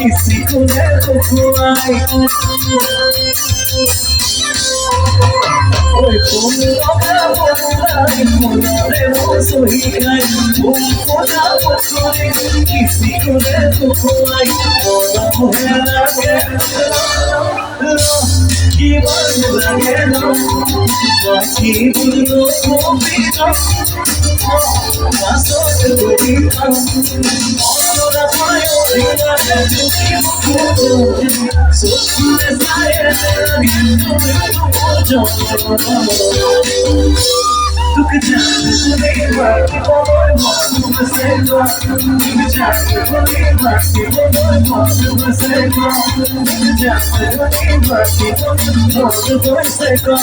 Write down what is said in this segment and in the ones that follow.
किसी को देखो खुआई ओए तुम लोगा बोलाई मुनारे वो सोही खाई तुमको ना बोले किसी को देखो खुआई बोला मुझे लगे की बात लगे ना बाकी बुलों को भी ना पासों से कोई काम और पायो दिला है तुझे मुझे सोचने साये लगे तुम Look at that, believe right, people want to say no. Look at that, believe right, people want to say no. Look at that, believe right, people want to say no.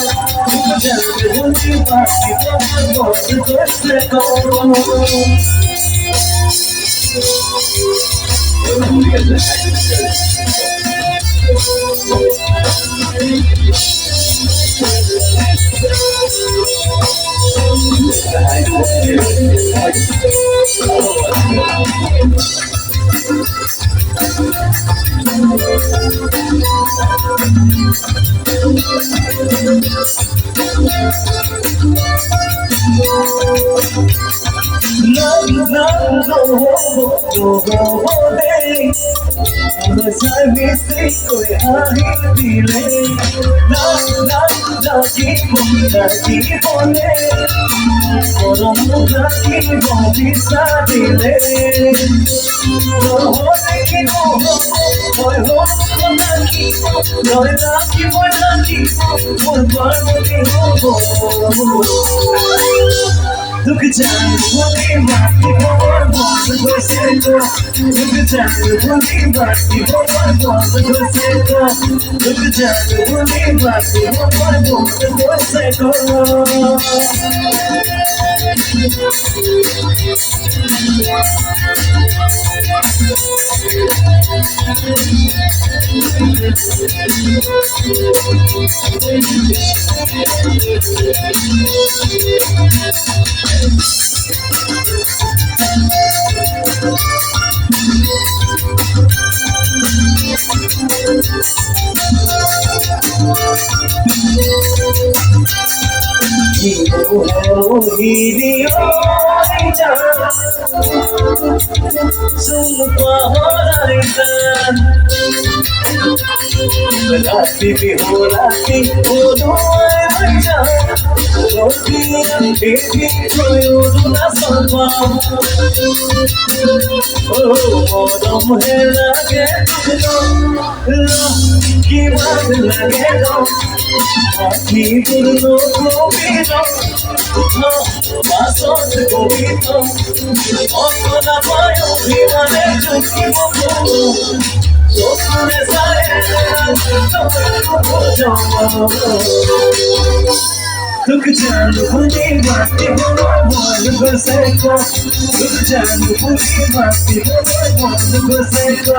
Look at that, believe right, people want to say no. Look at that, believe right, people want to say no. Look at that, believe right, people want to say no. Look at that, believe right, people want to say no. Look at John, the believe right, people want to say no. Look at John, the believe right, people want to say no.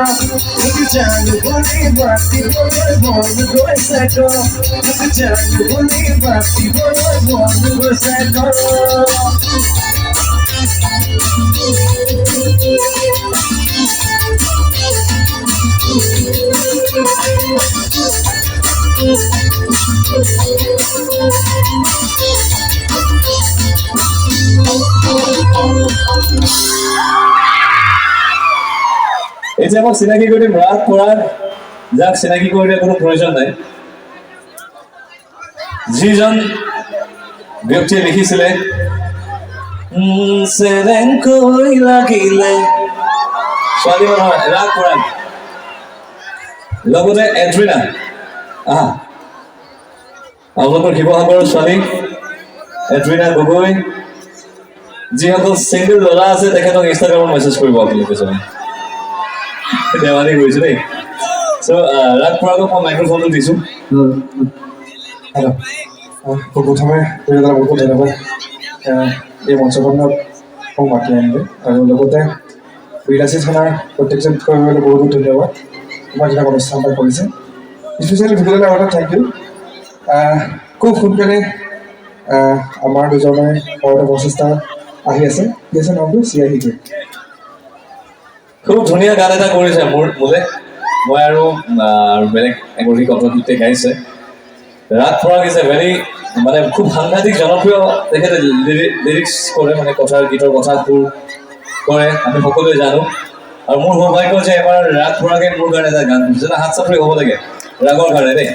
Look at John, the believe right, people want to say no. Look at John, the believe right, people want to say no. এই যে আমাক চিনাকি কৰি ৰাগ কৰাৰ যাক চিনাকি কৰিলে কোনো প্ৰয়োজন নাই যিজন ব্যক্তিয়ে লিখিছিলে চেলেংকৈ লাগিলে ছোৱালী মানুহৰ ৰাগ পৰাগ লগতে এড্ৰিনা আহা আপোনালোকৰ শিৱসাগৰৰ ছোৱালী এড্ৰিনা গগৈ যিসকল চিংগল ল'ৰা আছে তেখেতক ইনষ্টাগ্ৰামত মেছেজ কৰিব আপোনালোকে চবে ধেমালি কৰিছোঁ দেই চ' ৰাগ পৰাগক মই মাইক্ৰফোনটো দিছোঁ হেল্ল' প্ৰথমে বহুত বহুত ধন্যবাদ এই মঞ্চখনত মোক মাতি আনিলে আৰু লগতে বিৰাচী থানাৰ প্ৰত্যেকজন বিষয়লৈ বহুত বহুত ধন্যবাদ তোমাৰ যিবিলাক অনুষ্ঠান এটা কৰিছে স্পেচিয়েলি ভিডিঅ'লৈ আগতে থেংক ইউ খুব সোনকালে আমাৰ দুজনে ঘৰতে প্ৰচেষ্টা আহি আছে কি আছে নামটো চিআইহিকে খুব ধুনীয়া গান এটা কৰিছে মোলে মই আৰু বেলেগ এগৰাকী কণ্ঠশিল্পীয়ে গাইছে ৰাগ পৰাগ ইজ এ ভেৰি মানে খুব সাংঘাতিক জনপ্ৰিয় তেখেতে লিৰিক্স কৰে মানে কথাৰ গীতৰ কথা সুৰ কৰে আমি সকলোৱে জানো আৰু মোৰ সৌভাগ্য যে এবাৰ ৰাগ পৰাগে মোৰ কাৰণে এটা গান কৰিছে হাত চাপৰি হ'ব লাগে ৰাগৰ কাৰণে দেই